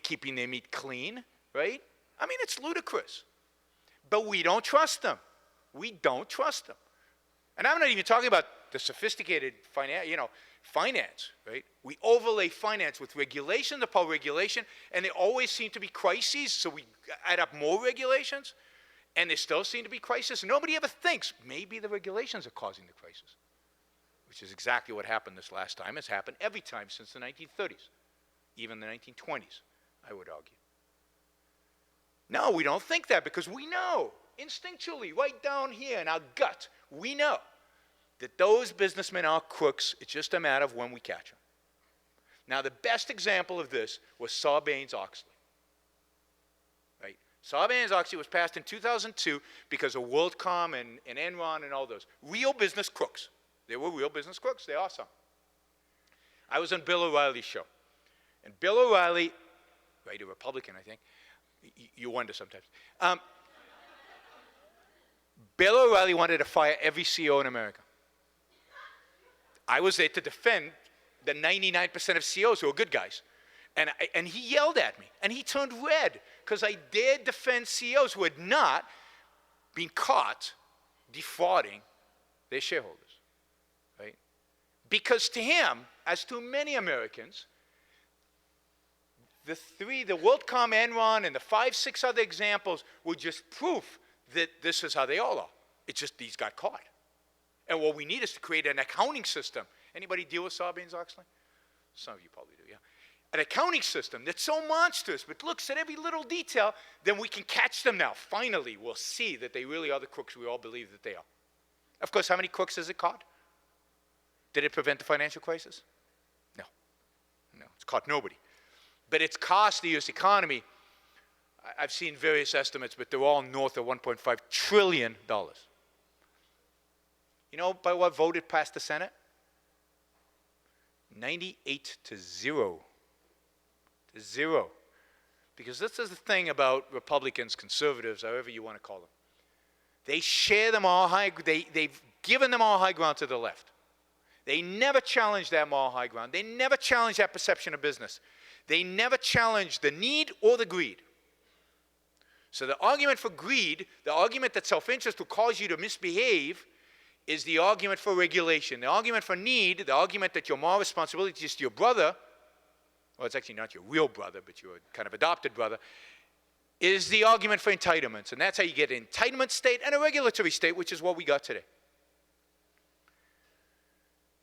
C: keeping their meat clean, right? I mean, it's ludicrous. But we don't trust them. We don't trust them. And I'm not even talking about the sophisticated finance, right? We overlay finance with regulation upon regulation, and there always seem to be crises, so we add up more regulations, and there still seem to be crises. Nobody ever thinks maybe the regulations are causing the crisis, which is exactly what happened this last time. It's happened every time since the 1930s, even the 1920s, I would argue. No, we don't think that because we know, instinctually, right down here in our gut, we know that those businessmen are crooks. It's just a matter of when we catch them. Now, the best example of this was Sarbanes-Oxley. Right? Sarbanes-Oxley was passed in 2002 because of WorldCom and Enron and all those. Real business crooks. They were real business crooks. They are some. I was on Bill O'Reilly's show. And Bill O'Reilly, right, a Republican, I think. You wonder sometimes. Bill O'Reilly wanted to fire every CEO in America. I was there to defend the 99% of CEOs who are good guys. And he yelled at me, and he turned red because I dared defend CEOs who had not been caught defrauding their shareholders, right? Because to him, as to many Americans, the WorldCom, Enron, and the 5, 6 other examples were just proof that this is how they all are. It's just these got caught. And what we need is to create an accounting system. Anybody deal with Sarbanes-Oxley? Some of you probably do, yeah. An accounting system that's so monstrous but looks at every little detail, then we can catch them now. Finally, we'll see that they really are the crooks we all believe that they are. Of course, how many crooks has it caught? Did it prevent the financial crisis? No. No, it's caught nobody. But it's cost the U.S. economy. I've seen various estimates, but they're all north of $1.5 trillion. You know by what vote it passed the Senate? 98-0. To 0. Because this is the thing about Republicans, conservatives, however you want to call them. They share them all high, they've given them all high ground to the left. They never challenge that moral high ground. They never challenge that perception of business. They never challenge the need or the greed. So the argument for greed, the argument that self-interest will cause you to misbehave, is the argument for regulation. The argument for need, the argument that your moral responsibility is to your brother, well, it's actually not your real brother, but your kind of adopted brother, is the argument for entitlements. And that's how you get an entitlement state and a regulatory state, which is what we got today.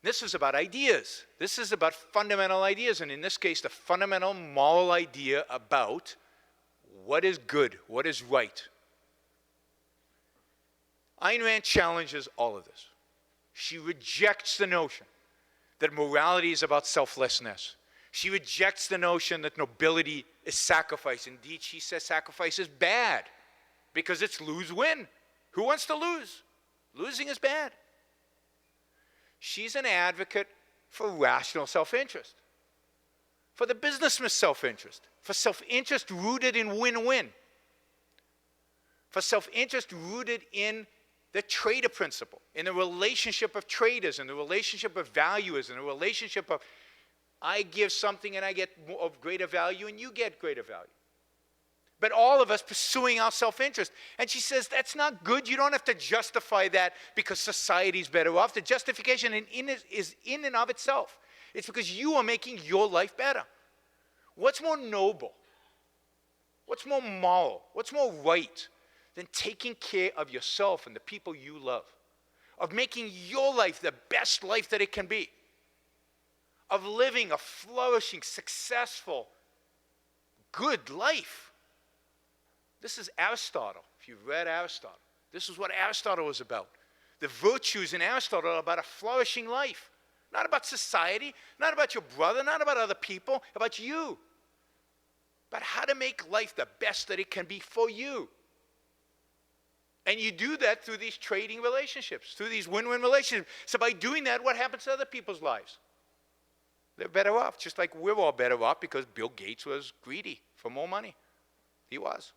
C: This is about ideas. This is about fundamental ideas, and in this case, the fundamental moral idea about what is good, what is right. Ayn Rand challenges all of this. She rejects the notion that morality is about selflessness. She rejects the notion that nobility is sacrifice. Indeed, she says sacrifice is bad because it's lose-win. Who wants to lose? Losing is bad. She's an advocate for rational self-interest, for the businessman's self-interest, for self-interest rooted in win-win, for self-interest rooted in the trader principle, in the relationship of traders, in the relationship of valuers, in the relationship of I give something and I get of greater value and you get greater value. But all of us pursuing our self-interest. And she says that's not good. You don't have to justify that because society's better off. The justification is in and of itself. It's because you are making your life better. What's more noble? What's more moral? What's more right than taking care of yourself and the people you love? Of making your life the best life that it can be? Of living a flourishing, successful, good life. This is Aristotle. If you've read Aristotle, this is what Aristotle was about. The virtues in Aristotle are about a flourishing life. Not about society, not about your brother, not about other people, about you. About how to make life the best that it can be for you. And you do that through these trading relationships, through these win-win relationships. So by doing that, what happens to other people's lives? They're better off, just like we're all better off because Bill Gates was greedy for more money. He was.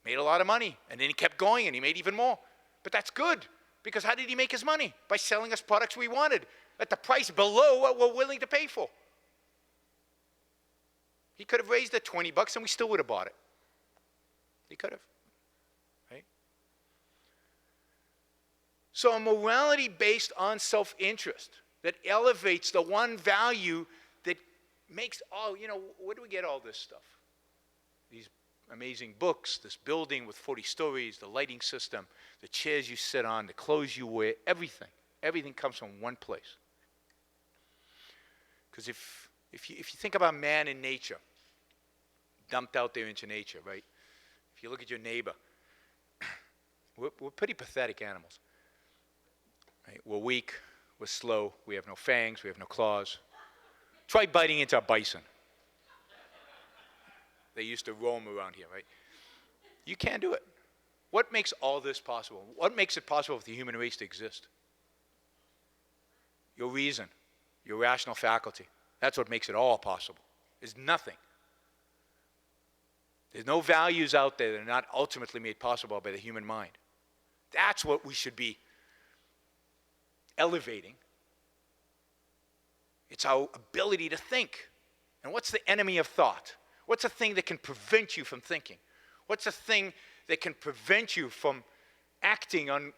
C: Made a lot of money, and then he kept going, and he made even more. But that's good, because how did he make his money? By selling us products we wanted at the price below what we're willing to pay for. He could have raised it $20, and we still would have bought it. He could have, right? So a morality based on self-interest that elevates the one value that makes all, where do we get all this stuff? These amazing books, this building with 40 stories, the lighting system, the chairs you sit on, the clothes you wear, everything. Everything comes from one place. Because if you think about man and nature, dumped out there into nature, right? If you look at your neighbor, we're pretty pathetic animals. Right? We're weak. We're slow. We have no fangs. We have no claws. Try biting into a bison. They used to roam around here, right? You can't do it. What makes all this possible? What makes it possible for the human race to exist? Your reason, your rational faculty. That's what makes it all possible. There's nothing. There's no values out there that are not ultimately made possible by the human mind. That's what we should be elevating It's our ability to think. And what's the enemy of thought? What's a thing that can prevent you from thinking? What's a thing that can prevent you from acting on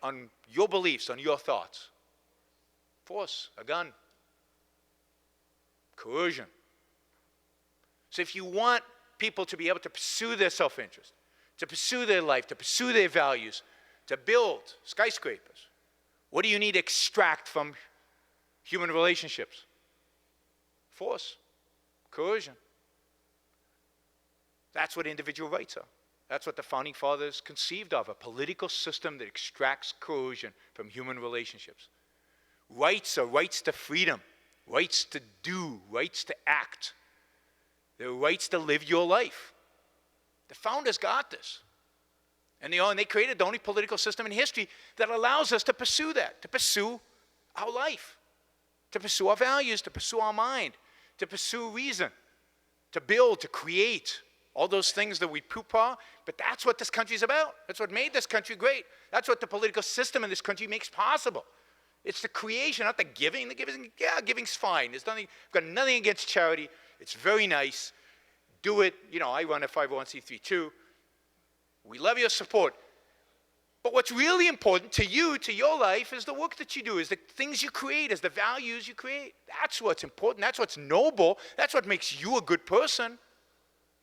C: your beliefs, on your thoughts? Force, a gun, coercion. So if you want people to be able to pursue their self-interest, to pursue their life, to pursue their values, to build skyscrapers, what do you need to extract from human relationships? Force, coercion. That's what individual rights are. That's what the Founding Fathers conceived of, a political system that extracts coercion from human relationships. Rights are rights to freedom, rights to do, rights to act. They're rights to live your life. The founders got this. And they created the only political system in history that allows us to pursue that, to pursue our life, to pursue our values, to pursue our mind, to pursue reason, to build, to create, all those things that we poo-pah. But that's what this country's about. That's what made this country great. That's what the political system in this country makes possible. It's the creation, not the giving. The giving, yeah, giving's fine. I've got nothing against charity. It's very nice. Do it. You know, I run a 501c3 too. We love your support. But what's really important to you, to your life, is the work that you do, is the things you create, is the values you create. That's what's important. That's what's noble. That's what makes you a good person,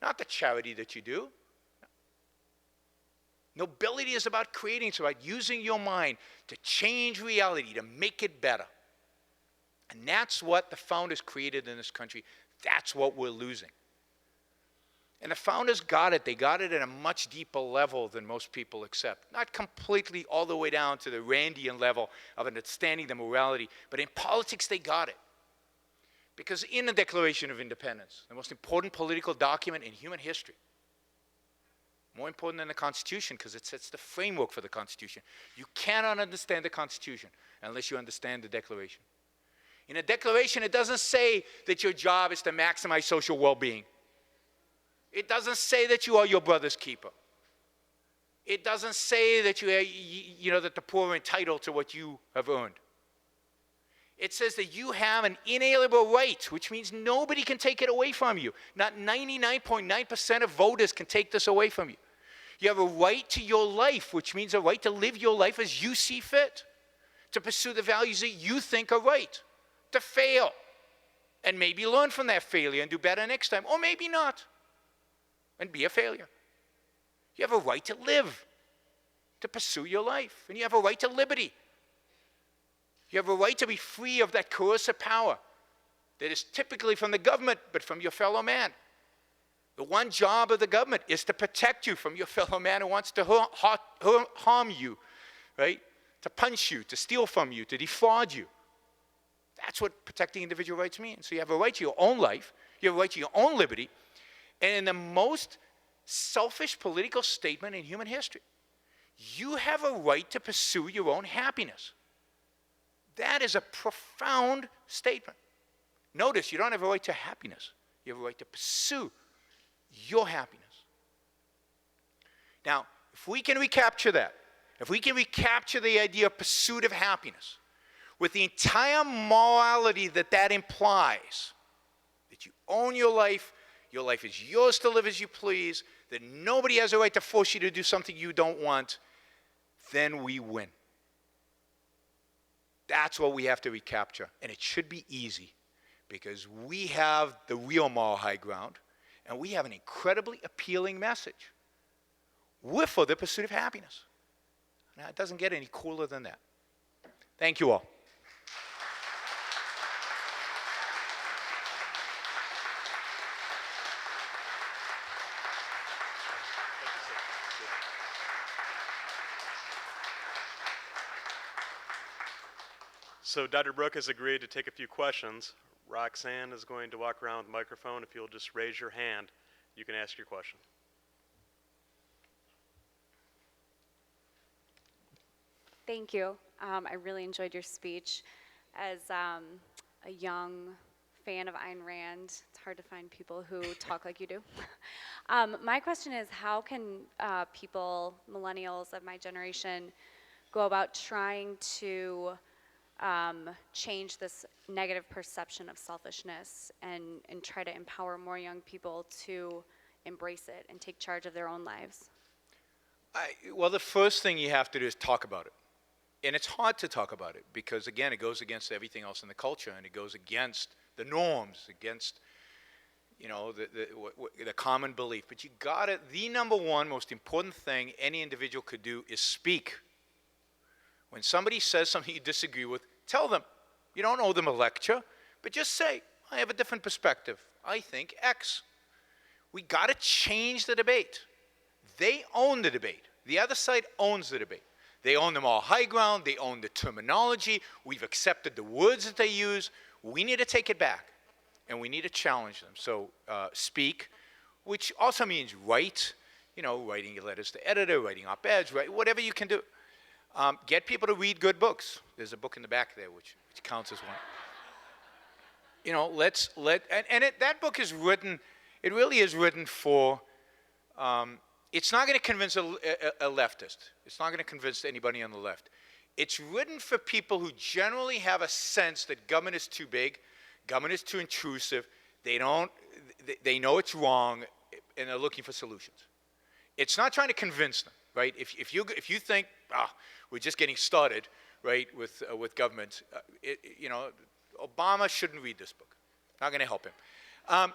C: not the charity that you do. Nobility is about creating. It's about using your mind to change reality, to make it better. And that's what the founders created in this country. That's what we're losing. And the founders got it. They got it at a much deeper level than most people accept. Not completely all the way down to the Randian level of understanding the morality, but in politics they got it. Because in the Declaration of Independence, the most important political document in human history, more important than the Constitution because it sets the framework for the Constitution. You cannot understand the Constitution unless you understand the Declaration. In a Declaration, it doesn't say that your job is to maximize social well-being. It doesn't say that you are your brother's keeper. It doesn't say that that the poor are entitled to what you have earned. It says that you have an inalienable right, which means nobody can take it away from you. Not 99.9% of voters can take this away from you. You have a right to your life, which means a right to live your life as you see fit, to pursue the values that you think are right, to fail, and maybe learn from that failure and do better next time, or maybe not, and be a failure. You have a right to live, to pursue your life, and you have a right to liberty. You have a right to be free of that coercive power that is typically from the government, but from your fellow man. The one job of the government is to protect you from your fellow man who wants to harm you, right? To punch you, to steal from you, to defraud you. That's what protecting individual rights means. So you have a right to your own life, you have a right to your own liberty, and in the most selfish political statement in human history, you have a right to pursue your own happiness. That is a profound statement. Notice, you don't have a right to happiness. You have a right to pursue your happiness. Now, if we can recapture that, if we can recapture the idea of pursuit of happiness, with the entire morality that implies, that you own your life is yours to live as you please, that nobody has a right to force you to do something you don't want, then we win. That's what we have to recapture. And it should be easy because we have the real moral high ground and we have an incredibly appealing message. We're for the pursuit of happiness. Now, it doesn't get any cooler than that. Thank you all.
B: So Dr. Brook has agreed to take a few questions. Roxanne is going to walk around with the microphone. If you'll just raise your hand, you can ask your question.
D: Thank you. I really enjoyed your speech. As a young fan of Ayn Rand, it's hard to find people who talk like you do. My question is, how can people, millennials of my generation, go about trying to change this negative perception of selfishness and try to empower more young people to embrace it and take charge of their own lives?
C: Well, the first thing you have to do is talk about it. And it's hard to talk about it because, again, it goes against everything else in the culture, and it goes against the norms, against, you know, the common belief. But you gotta, the number one most important thing any individual could do is speak. When somebody says something you disagree with, tell them. You don't owe them a lecture, but just say, I have a different perspective. I think X. We gotta change the debate. They own the debate. The other side owns the debate. They own the moral high ground. They own the terminology. We've accepted the words that they use. We need to take it back, and we need to challenge them. So speak, which also means write, you know, writing your letters to editor, writing op-eds, whatever you can do. Get people to read good books. There's a book in the back there which counts as one. You know, that book is written, it really is written for, it's not going to convince a leftist. It's not going to convince anybody on the left. It's written for people who generally have a sense that government is too big, government is too intrusive, they know it's wrong, and they're looking for solutions. It's not trying to convince them, right? If you think, we're just getting started, right, with government, you know, Obama shouldn't read this book. Not going to help him.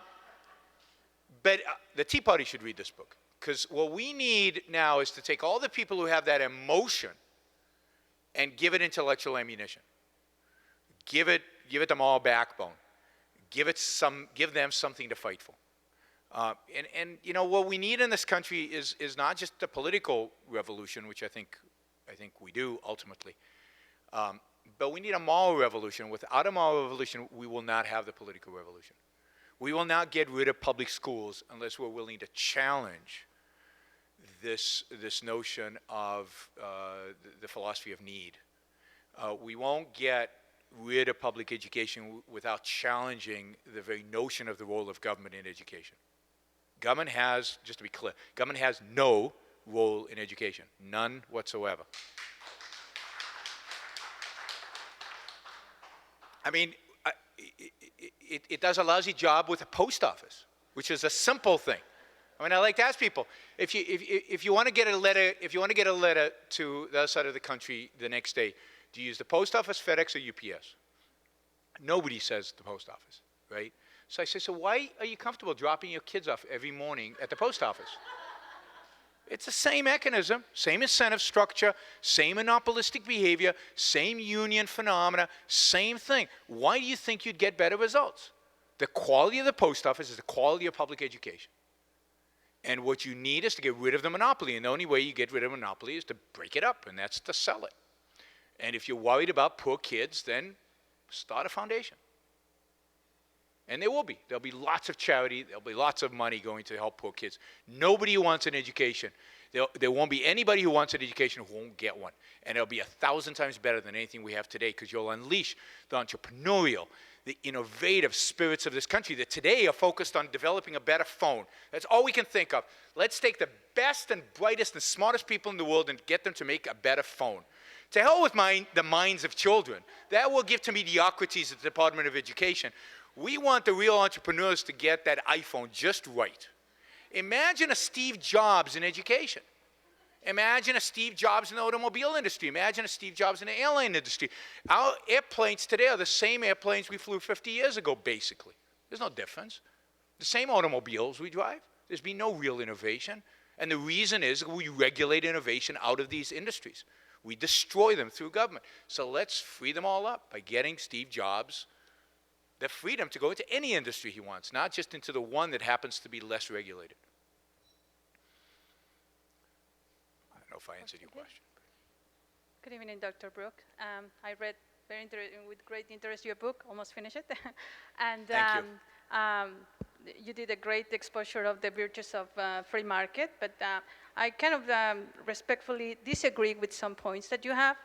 C: But the Tea Party should read this book. Because what we need now is to take all the people who have that emotion and give it intellectual ammunition. Give them all backbone. Give them something to fight for. And you know what we need in this country is not just a political revolution, which I think we do ultimately, but we need a moral revolution. Without a moral revolution, we will not have the political revolution. We will not get rid of public schools unless we're willing to challenge this notion of the philosophy of need. We won't get rid of public education without challenging the very notion of the role of government in education. Government has, just to be clear, government has no role in education, none whatsoever. I mean, it does a lousy job with the post office, which is a simple thing. I mean, I like to ask people, if you want to get a letter to the other side of the country the next day, do you use the post office, FedEx, or UPS? Nobody says the post office, right? So I say, so why are you comfortable dropping your kids off every morning at the post office? It's the same mechanism, same incentive structure, same monopolistic behavior, same union phenomena, same thing. Why do you think you'd get better results? The quality of the post office is the quality of public education. And what you need is to get rid of the monopoly. And the only way you get rid of a monopoly is to break it up, and that's to sell it. And if you're worried about poor kids, then start a foundation. And there will be. There'll be lots of charity. There'll be lots of money going to help poor kids. Nobody who wants an education. There won't be anybody who wants an education who won't get one. And it'll be 1,000 times better than anything we have today because you'll unleash the entrepreneurial, the innovative spirits of this country that today are focused on developing a better phone. That's all we can think of. Let's take the best and brightest and smartest people in the world and get them to make a better phone. To hell with the minds of children. That will give to mediocrities at the Department of Education. We want the real entrepreneurs to get that iPhone just right. Imagine a Steve Jobs in education. Imagine a Steve Jobs in the automobile industry. Imagine a Steve Jobs in the airline industry. Our airplanes today are the same airplanes we flew 50 years ago, basically. There's no difference. The same automobiles we drive. There's been no real innovation. And the reason is we regulate innovation out of these industries. We destroy them through government. So let's free them all up by getting Steve Jobs the freedom to go into any industry he wants, not just into the one that happens to be less regulated. I don't know if I answered your question.
E: Good evening, Dr. Brook. I read with great interest your book, almost finished it. And
C: Thank you.
E: You did a great exposure of the virtues of free market, but I kind of respectfully disagree with some points that you have.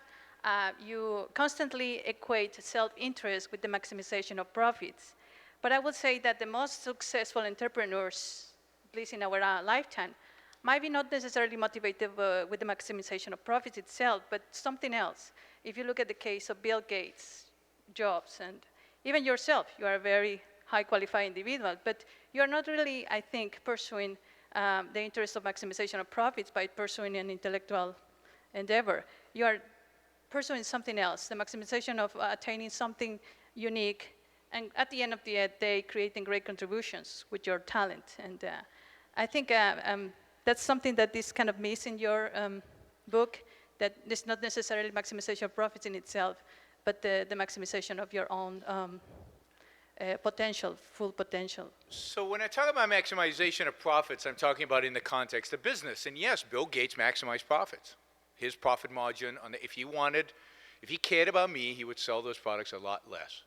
E: You constantly equate self-interest with the maximization of profits. But I would say that the most successful entrepreneurs, at least in our lifetime, might be not necessarily motivated with the maximization of profits itself, but something else. if you look at the case of Bill Gates, Jobs, and even yourself, you are a very high qualified individual, but you are not really, I think, pursuing the interest of maximization of profits by pursuing an intellectual endeavor. You are pursuing something else, the maximization of attaining something unique, and at the end of the day, creating great contributions with your talent. And I think that's something that is kind of missed in your book, that it's not necessarily maximization of profits in itself, but the maximization of your own potential, full potential.
C: So when I talk about maximization of profits, I'm talking about in the context of business. And yes, Bill Gates maximized profits. His profit margin, if he cared about me, he would sell those products a lot less.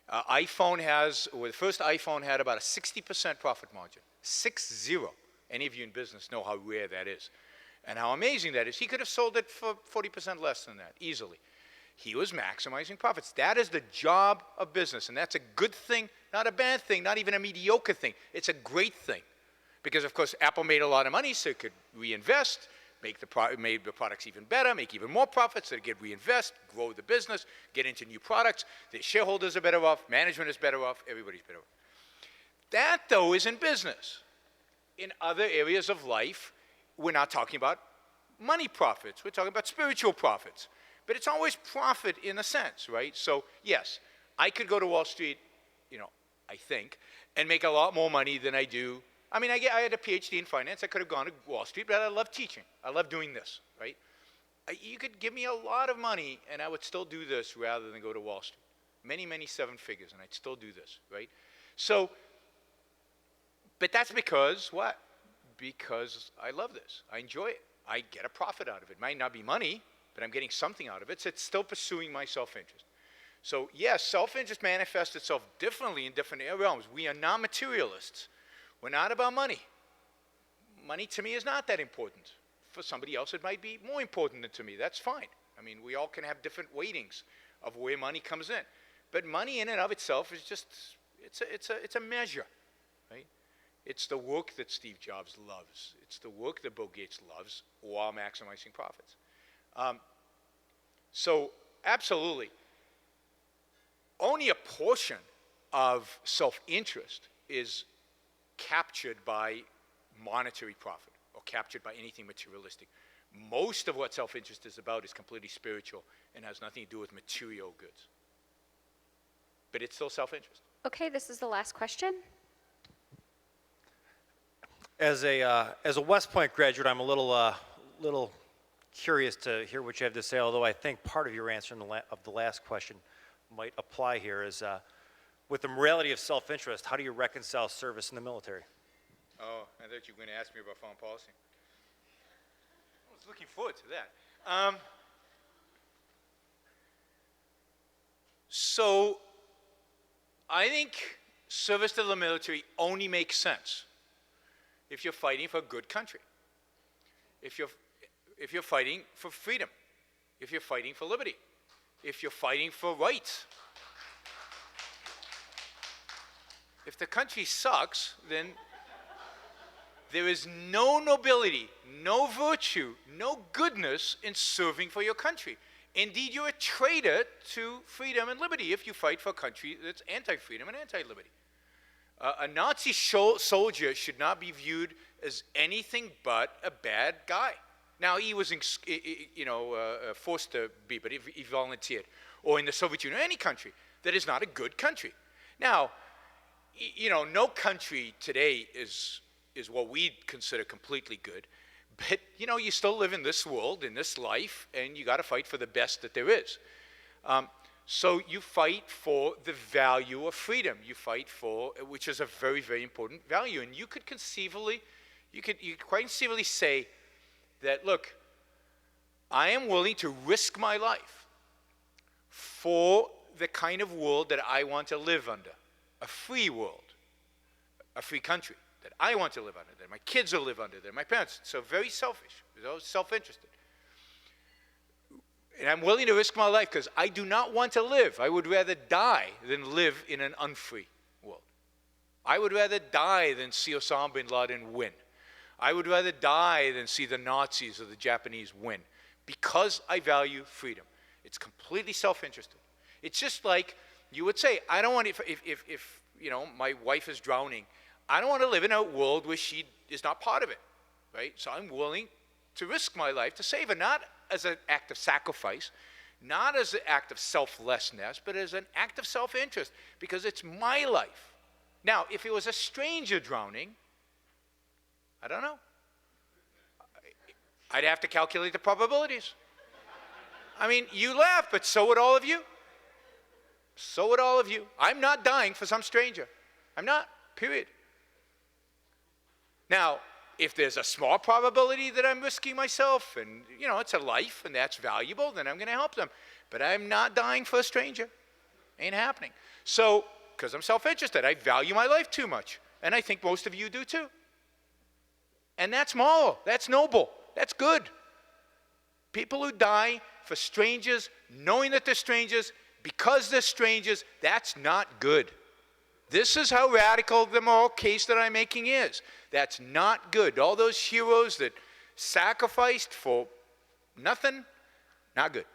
C: The first iPhone had about a 60% profit margin, 60. Any of you in business know how rare that is and how amazing that is. He could have sold it for 40% less than that, easily. He was maximizing profits. That is the job of business, and that's a good thing, not a bad thing, not even a mediocre thing. It's a great thing, because of course Apple made a lot of money, so it could reinvest, make the products even better, make even more profits, so they could reinvest, grow the business, get into new products. The shareholders are better off, management is better off, everybody's better off. That, though, is in business. In other areas of life, we're not talking about money profits, we're talking about spiritual profits. But it's always profit in a sense, right? So yes, I could go to Wall Street, I think, and make a lot more money than I do. I mean, I had a PhD in finance. I could have gone to Wall Street, but I love teaching. I love doing this, right? You could give me a lot of money, and I would still do this rather than go to Wall Street. Many, many seven figures, and I'd still do this, right? So, but that's because what? Because I love this. I enjoy it. I get a profit out of it. Might not be money, but I'm getting something out of it, so it's still pursuing my self-interest. So yes, self-interest manifests itself differently in different realms. We are not materialists. We're not about money. Money to me is not that important. For somebody else, it might be more important than to me. That's fine. I mean, we all can have different weightings of where money comes in. But money in and of itself is just, it's a measure, right? It's the work that Steve Jobs loves. It's the work that Bill Gates loves while maximizing profits. So absolutely, only a portion of self-interest is captured by monetary profit or captured by anything materialistic. Most of what self-interest is about is completely spiritual and has nothing to do with material goods. But it's still self-interest.
D: Okay, this is the last question.
F: As a West Point graduate, I'm a little curious to hear what you have to say, although I think part of your answer of the last question might apply here is, with the morality of self-interest, how do you reconcile service in the military?
C: Oh, I thought you were going to ask me about foreign policy. I was looking forward to that. So I think service to the military only makes sense if you're fighting for a good country. If you're fighting for freedom, if you're fighting for liberty, if you're fighting for rights. If the country sucks, then there is no nobility, no virtue, no goodness in serving for your country. Indeed, you're a traitor to freedom and liberty if you fight for a country that's anti-freedom and anti-liberty. A Nazi soldier should not be viewed as anything but a bad guy. Now, he was forced to be, but he volunteered. Or in the Soviet Union, or any country that is not a good country. Now, no country today is what we'd consider completely good. But, you still live in this world, in this life, and you got to fight for the best that there is. So you fight for the value of freedom. You fight for, which is a very, very important value. And you could quite conceivably say that, look, I am willing to risk my life for the kind of world that I want to live under, a free world, a free country that I want to live under, that my kids will live under, that my parents. So very selfish, self-interested. And I'm willing to risk my life because I do not want to live. I would rather die than live in an unfree world. I would rather die than see Osama bin Laden win. I would rather die than see the Nazis or the Japanese win because I value freedom. It's completely self-interested. It's just like you would say, I don't want, if you know, my wife is drowning, I don't want to live in a world where she is not part of it, right? So I'm willing to risk my life to save her, not as an act of sacrifice, not as an act of selflessness, but as an act of self-interest, because it's my life. Now, if it was a stranger drowning, I don't know. I'd have to calculate the probabilities. I mean, you laugh, but so would all of you. So would all of you. I'm not dying for some stranger. I'm not, period. Now, if there's a small probability that I'm risking myself and, you know, it's a life and that's valuable, then I'm going to help them. But I'm not dying for a stranger. Ain't happening. So, because I'm self-interested, I value my life too much. And I think most of you do too. And that's moral. That's noble. That's good. People who die for strangers, knowing that they're strangers, because they're strangers, that's not good. This is how radical the moral case that I'm making is. That's not good. All those heroes that sacrificed for nothing, not good.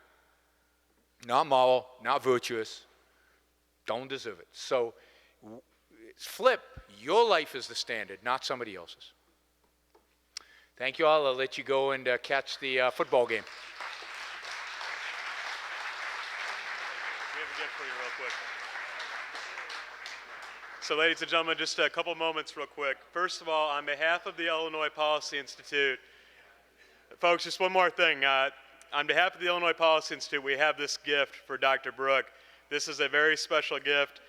C: Not moral, not virtuous, don't deserve it. So flip, your life is the standard, not somebody else's. Thank you all. I'll let you go and catch the football game.
B: We have a gift for you real quick. So ladies and gentlemen, just a couple moments real quick. First of all, on behalf of the Illinois Policy Institute, folks, just one more thing. On behalf of the Illinois Policy Institute, we have this gift for Dr. Brook. This is a very special gift.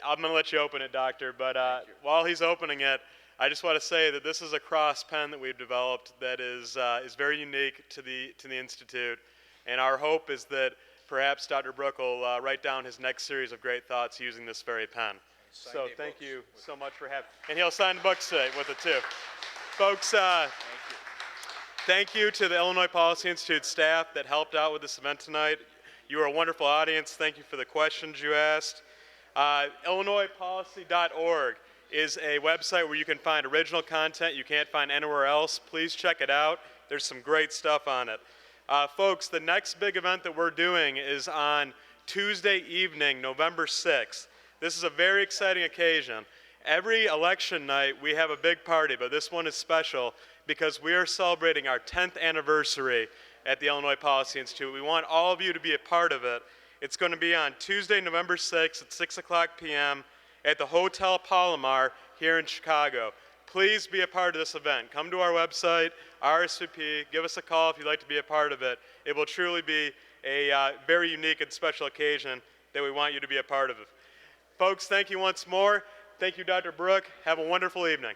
B: I'm going to let you open it, Doctor, but while he's opening it, I just want to say that this is a cross pen that we've developed that is very unique to the Institute, and our hope is that perhaps Dr. Brook will write down his next series of great thoughts using this very pen. So thank you so much for having, and he'll sign the books today with it too. Folks, thank you to the Illinois Policy Institute staff that helped out with this event tonight. You are a wonderful audience. Thank you for the questions you asked. IllinoisPolicy.org is a website where you can find original content you can't find anywhere else. Please check it out. There's some great stuff on it. Folks, the next big event that we're doing is on Tuesday evening, November 6th. This is a very exciting occasion. Every election night we have a big party, but this one is special because we are celebrating our 10th anniversary at the Illinois Policy Institute. We want all of you to be a part of it. It's going to be on Tuesday, November 6th at 6 o'clock p.m. at the Hotel Palomar here in Chicago. Please be a part of this event. Come to our website, RSVP, give us a call if you'd like to be a part of it. It will truly be a very unique and special occasion that we want you to be a part of. Folks, thank you once more. Thank you, Dr. Brook. Have a wonderful evening.